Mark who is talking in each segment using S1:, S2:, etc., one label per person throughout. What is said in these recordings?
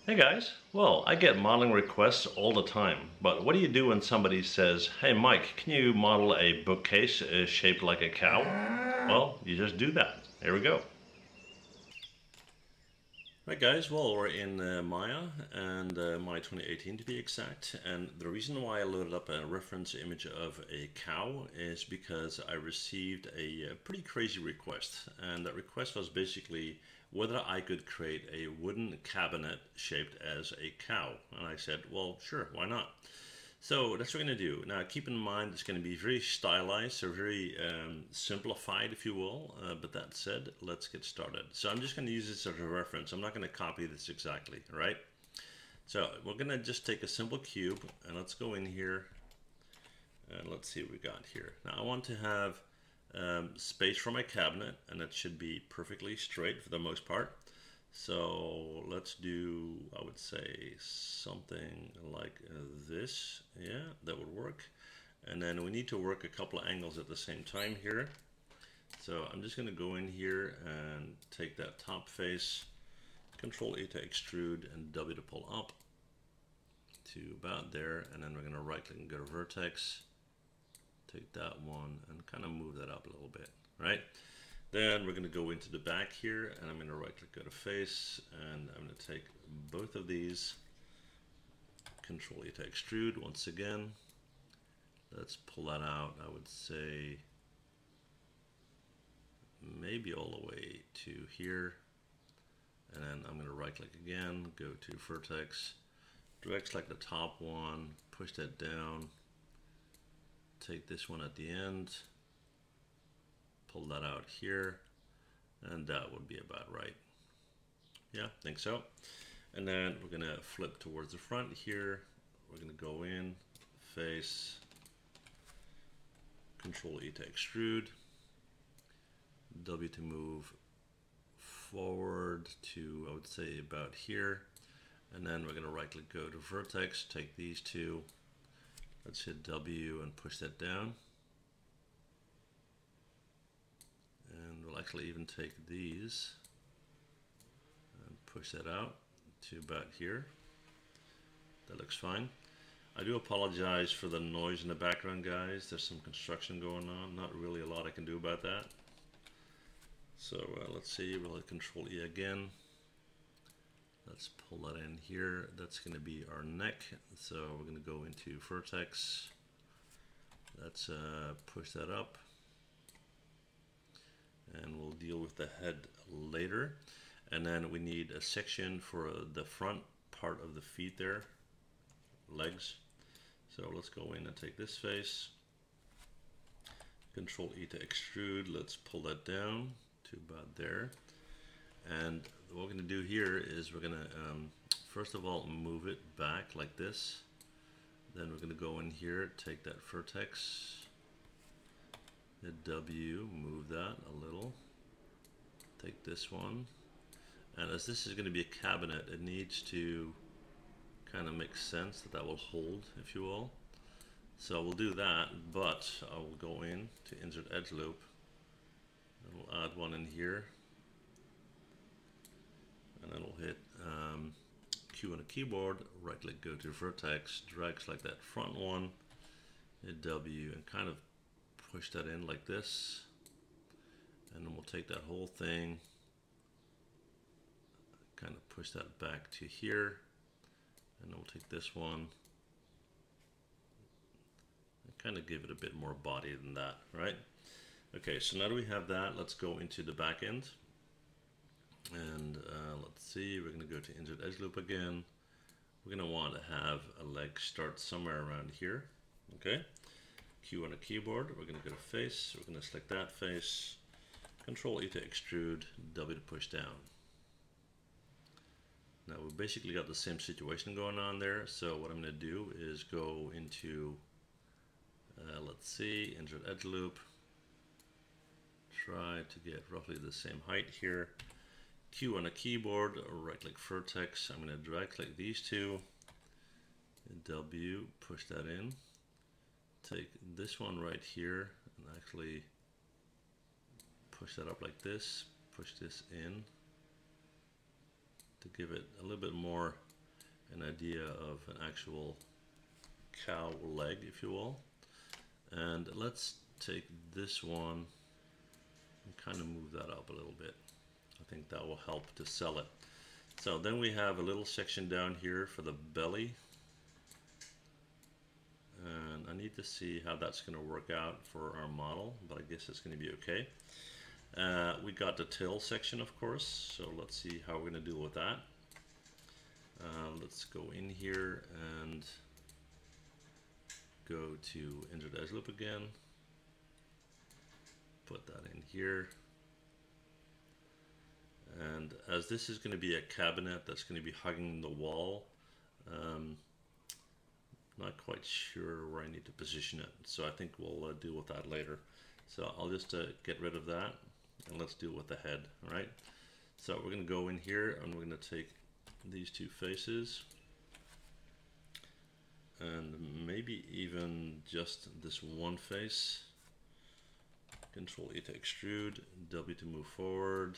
S1: Hey guys, well, I get modeling requests all the time, but what do you do when somebody says, hey Mike, can you model a bookcase shaped like a cow? Well, you just do that. Here we go. Right guys, well we're in Maya and Maya 2018 to be exact, and the reason why I loaded up a reference image of a cow is because I received a pretty crazy request, and that request was basically whether I could create a wooden cabinet shaped as a cow, and I said, well sure, why not? So that's what we're going to do. Now keep in mind it's going to be very stylized, or very simplified if you will, but that said, let's get started. So I'm just going to use this as a reference. I'm not going to copy this exactly, all right? So we're going to just take a simple cube and let's go in here and let's see what we got here. Now I want to have space for my cabinet, and it should be perfectly straight for the most part. So let's do, I would say, something like this. Yeah, that would work. And then we need to work a couple of angles at the same time here. So I'm just going to go in here and take that top face, Control A to extrude, and W to pull up to about there. And then we're going to right click and go to vertex, take that one and kind of move that up a little bit, right? Then we're going to go into the back here, and I'm going to right click, go to face, and I'm going to take both of these, Control E to extrude once again. Let's pull that out, I would say maybe all the way to here. And then I'm going to right click again, go to vertex, direct select the top one, push that down, take this one at the end, pull that out here, and that would be about right. Yeah, I think so. And then we're going to flip towards the front here. We're going to go in, face, Control E to extrude, W to move forward to, I would say, about here. And then we're going to right click, go to vertex, take these two. Let's hit W and push that down. And we'll actually even take these and push that out to about here. That looks fine. I do apologize for the noise in the background, guys. There's some construction going on. Not really a lot I can do about that. So let's see, we'll hit Control E again. Let's pull that in here. That's going to be our neck. So we're going to go into vertex. Let's push that up. And we'll deal with the head later. And then we need a section for the front part of the feet there, legs. So let's go in and take this face, Control E to extrude. Let's pull that down to about there. And what we're going to do here is we're going to first of all move it back like this. Then we're going to go in here, take that vertex, hit W, move that a little, take this one, and as this is going to be a cabinet, it needs to kind of make sense that will hold, if you will. So we'll do that, but I will go in to insert edge loop, and we'll add one in here, and then we'll hit Q on the keyboard, right click, go to vertex, drag select that front one, hit W and kind of push that in like this, and then we'll take that whole thing, kind of push that back to here, and then we'll take this one and kind of give it a bit more body than that, right? Okay, so now that we have that, let's go into the back end, and let's see, we're going to go to insert edge loop again. We're going to want to have a leg start somewhere around here, okay? Q on the keyboard, we're going to go to face, we're going to select that face, Control E to extrude, W to push down. Now we've basically got the same situation going on there, so what I'm going to do is go into, let's see, insert edge loop, try to get roughly the same height here, Q on the keyboard, right click vertex, I'm going to drag click these two, W, push that in. Take this one right here and actually push that up like this, push this in to give it a little bit more an idea of an actual cow leg, if you will. And let's take this one and kind of move that up a little bit. I think that will help to sell it. So then we have a little section down here for the belly. And I need to see how that's going to work out for our model, but I guess it's going to be okay. We got the tail section, of course, so let's see how we're going to deal with that. Let's go in here and go to insert edge loop again. Put that in here. And as this is going to be a cabinet that's going to be hugging the wall, not quite sure where I need to position it, so I think we'll deal with that later. So I'll just get rid of that, and let's deal with the head. All right, so we're going to go in here and we're going to take these two faces and maybe even just this one face. Control E to extrude, W to move forward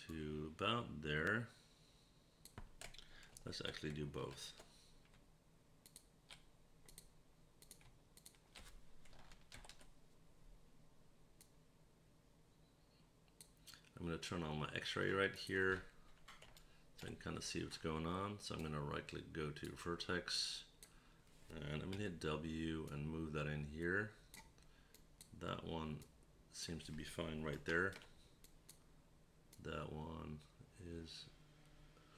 S1: to about there. Let's actually do both. I'm going to turn on my X-ray right here so I can kind of see what's going on. So I'm going to right click, go to vertex, and I'm going to hit W and move that in here. That one seems to be fine right there. That one is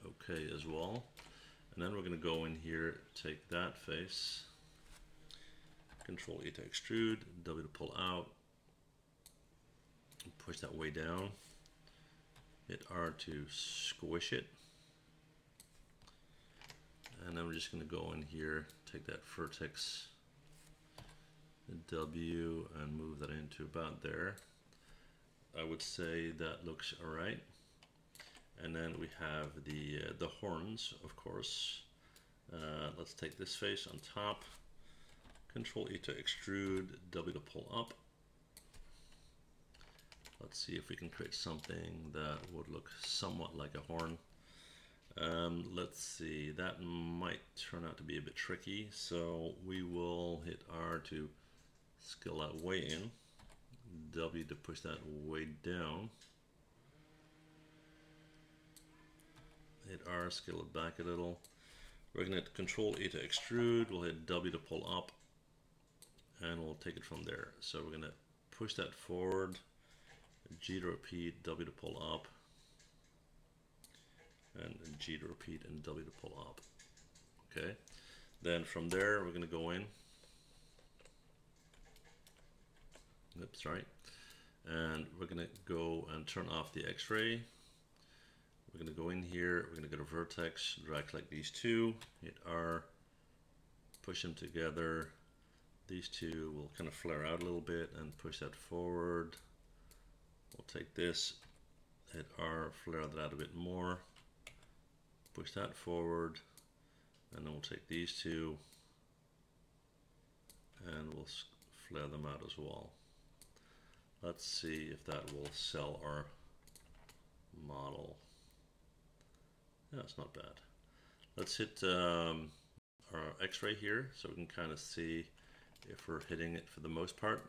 S1: okay as well. And then we're going to go in here, take that face, Control E to extrude, W to pull out, push that way down, hit R to squish it, and then we're just going to go in here, take that vertex, W, and move that into about there. I would say that looks alright. And then we have the horns, of course. Let's take this face on top, Control E to extrude, W to pull up. Let's see if we can create something that would look somewhat like a horn. Let's see, that might turn out to be a bit tricky, so we will hit R to scale that way in, W to push that way down, hit R, scale it back a little. We're going to hit Control E to extrude, we'll hit W to pull up, and we'll take it from there. So we're going to push that forward, G to repeat, W to pull up, and G to repeat and W to pull up. Okay, then from there we're going to go in. Oops, right. And we're going to go and turn off the X-ray. We're going to go in here, we're going to go to vertex, drag click these two, hit R, push them together. These two will kind of flare out a little bit and push that forward. We'll take this, hit R, flare that out a bit more, push that forward, and then we'll take these two and we'll flare them out as well. Let's see if that will sell our model. Yeah, it's not bad. Let's hit our X-ray here so we can kind of see if we're hitting it for the most part.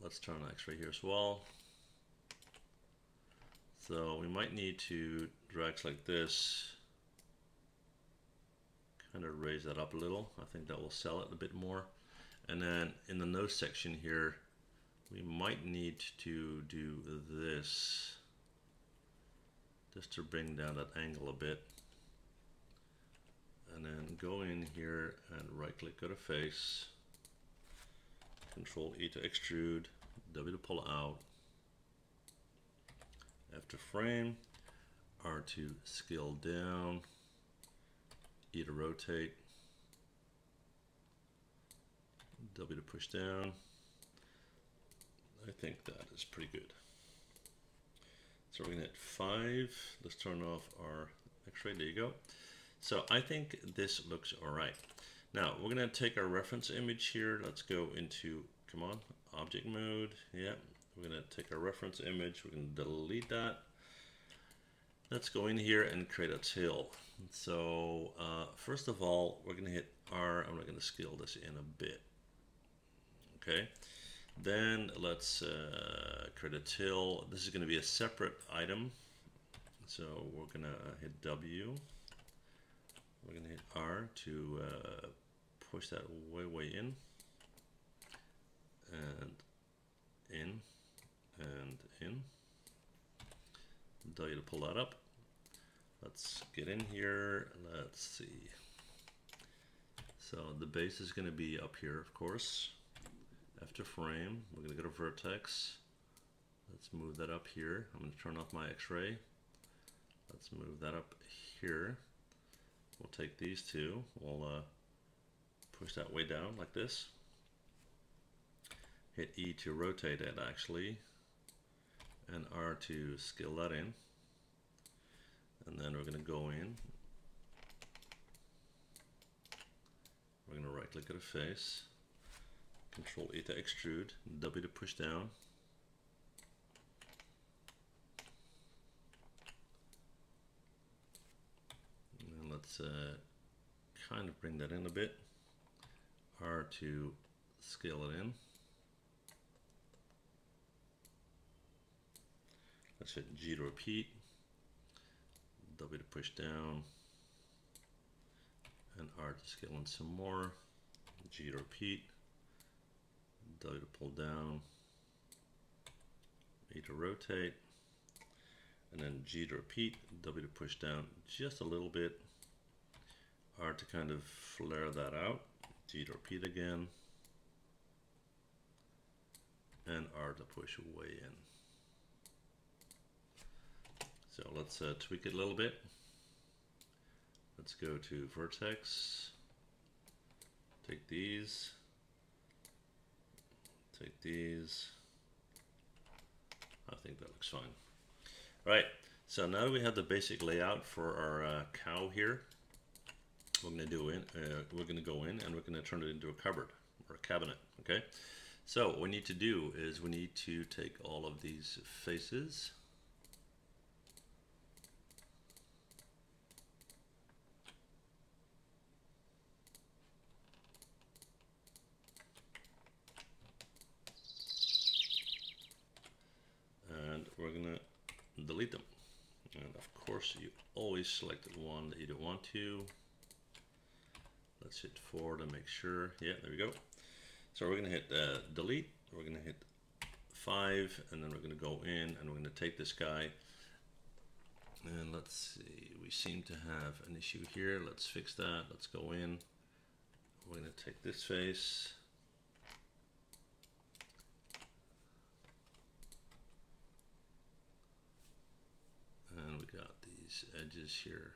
S1: Let's turn on X-ray here as well. So we might need to drag like this, kind of raise that up a little. I think that will sell it a bit more. And then in the nose section here, we might need to do this just to bring down that angle a bit. And then go in here and right click, go to face, Control E to extrude, W to pull out, F to frame, R to scale down, E to rotate, W to push down. I think that is pretty good. So we're going to hit 5. Let's turn off our X-ray. There you go. So I think this looks all right. Now we're going to take our reference image here. Let's go into, come on, object mode. Yeah, we're going to take our reference image. We're going to delete that. Let's go in here and create a tail. So first of all, we're going to hit R. I'm not going to scale this in a bit. Okay. Then let's create a tail. This is going to be a separate item. So we're going to hit W. We're going to hit R to push that way in. And in. And in. W to pull that up. Let's get in here. Let's see. So the base is going to be up here, of course. After frame, we're going to go to vertex. Let's move that up here. I'm going to turn off my X-ray. Let's move that up here. We'll take these two. We'll push that way down like this. Hit E to rotate it actually. And R to scale that in. And then we're going to go in. We're going to right click at a face. Control E to extrude. W to push down. And let's kind of bring that in a bit. R to scale it in. Let's hit G to repeat. W to push down. And R to scale in some more. G to repeat. W to pull down. E to rotate. And then G to repeat. W to push down just a little bit. R to kind of flare that out. G to repeat again. And R to push way in. So let's tweak it a little bit. Let's go to vertex. Take these. Take these. I think that looks fine. Right. So now we have the basic layout for our cow here. We're going to go in and we're going to turn it into a cupboard or a cabinet. Okay. So what we need to do is we need to take all of these faces. And we're going to delete them. And of course, you always select the one that you don't want to. Let's hit 4 to make sure. Yeah, there we go. So we're going to hit delete. We're going to hit 5, and then we're going to go in and we're going to take this guy. And let's see, we seem to have an issue here. Let's fix that. Let's go in. We're going to take this face. And we got these edges here.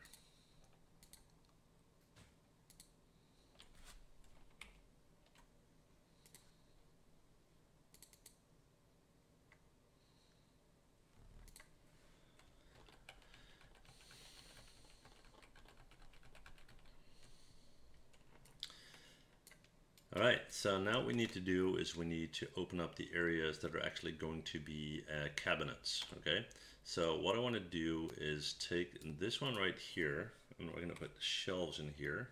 S1: All right, so now what we need to do is we need to open up the areas that are actually going to be cabinets, okay? So what I want to do is take this one right here, and we're going to put shelves in here,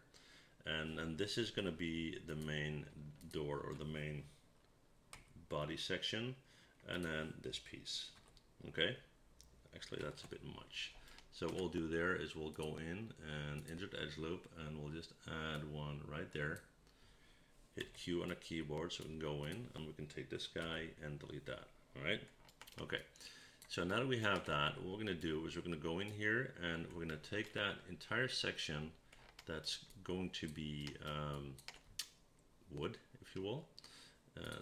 S1: and this is going to be the main door or the main body section, and then this piece, okay? Actually, that's a bit much. So what we'll do there is we'll go in and insert edge loop, and we'll just add one right there. Hit Q on a keyboard so we can go in and we can take this guy and delete that. All right. Okay. So now that we have that, what we're going to do is we're going to go in here and we're going to take that entire section that's going to be wood, if you will.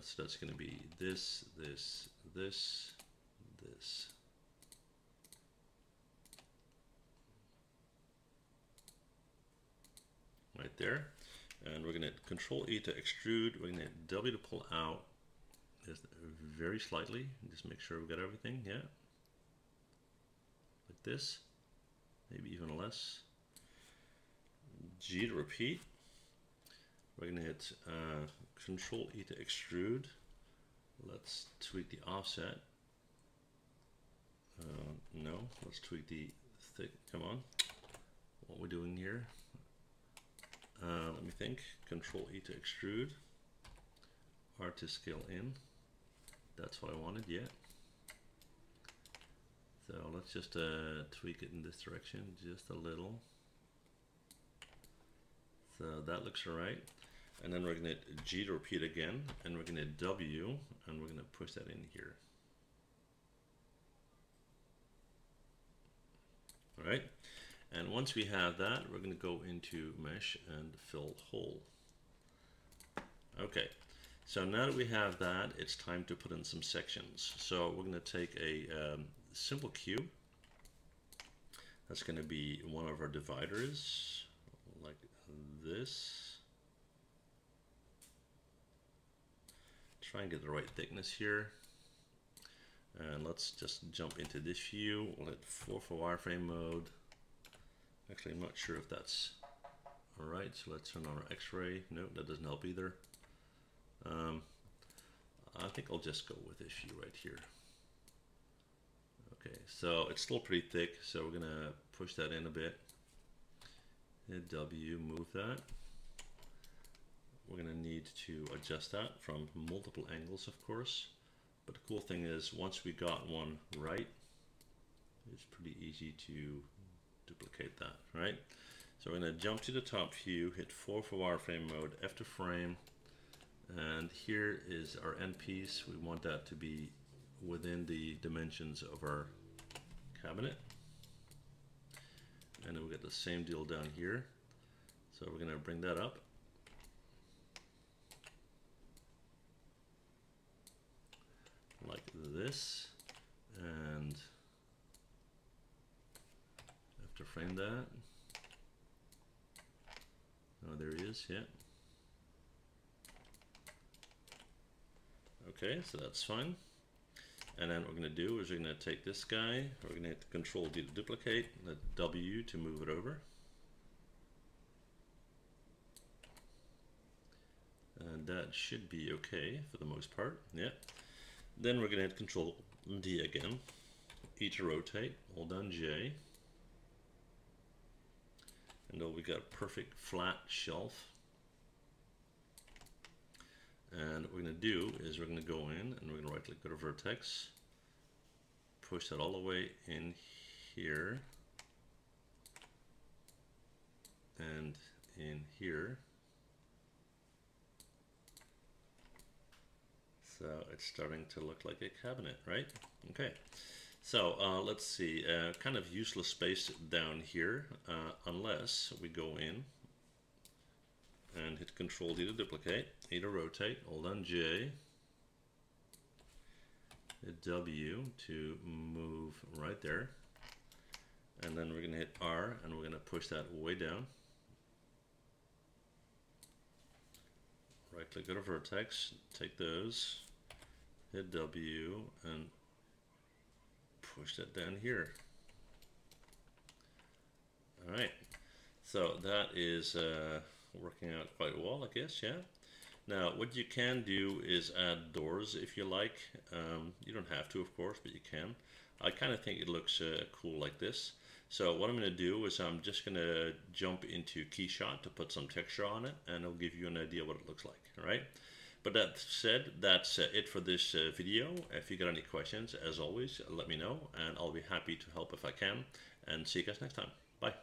S1: So that's going to be this, this, this, this. Right there. And we're going to Control E to extrude. We're going to hit W to pull out just very slightly. Just make sure we got everything. Yeah. Like this. Maybe even less. G to repeat. We're going to hit Control E to extrude. Let's tweak the offset. No, let's tweak the thick. Come on. What we're doing here. Let me think. Control E to extrude. R to scale in. That's what I wanted, yeah. So let's just tweak it in this direction just a little. So that looks alright. And then we're going to G to repeat again, and we're going to W, and we're going to push that in here. Alright, and once we have that, we're going to go into Mesh and fill hole. Okay, so now that we have that, it's time to put in some sections. So we're going to take a simple cube. That's going to be one of our dividers, like this. Try and get the right thickness here. And let's just jump into this view. We'll hit 4 for wireframe mode. Actually, I'm not sure if that's alright, so let's turn on our X-ray. No, that doesn't help either. I think I'll just go with this view right here. Okay, so it's still pretty thick, so we're gonna push that in a bit. Hit W, move that. We're gonna need to adjust that from multiple angles, of course. But the cool thing is, once we got one right, it's pretty easy to duplicate that, right? So we're gonna jump to the top view, hit 4 for wireframe mode, F to frame, and here is our end piece. We want that to be within the dimensions of our cabinet. And then we get the same deal down here. So we're gonna bring that up. Like this, and have to frame that. Oh, there he is, yeah. Okay, so that's fine. And then what we're going to do is we're going to take this guy, we're going to hit Control D to duplicate, hit W to move it over. And that should be okay for the most part, yeah. Then we're going to hit Control D again, E to rotate, hold down J. And now we got a perfect flat shelf. And what we're going to do is we're going to go in and we're going to right click, go to vertex, push that all the way in here and in here. So it's starting to look like a cabinet, right? Okay, so let's see, kind of useless space down here unless we go in and hit Control D to duplicate, E to rotate, hold on J, hit W to move right there, and then we're going to hit R and we're going to push that way down. Right click, go to vertex, take those, hit W and push that down here. Alright, so that is working out quite well, I guess, yeah. Now what you can do is add doors if you like. You don't have to, of course, but you can. I kind of think it looks cool like this. So what I'm going to do is I'm just going to jump into Keyshot to put some texture on it, and it'll give you an idea what it looks like, all right? But that said, that's it for this video. If you got any questions, as always, let me know, and I'll be happy to help if I can. And see you guys next time. Bye.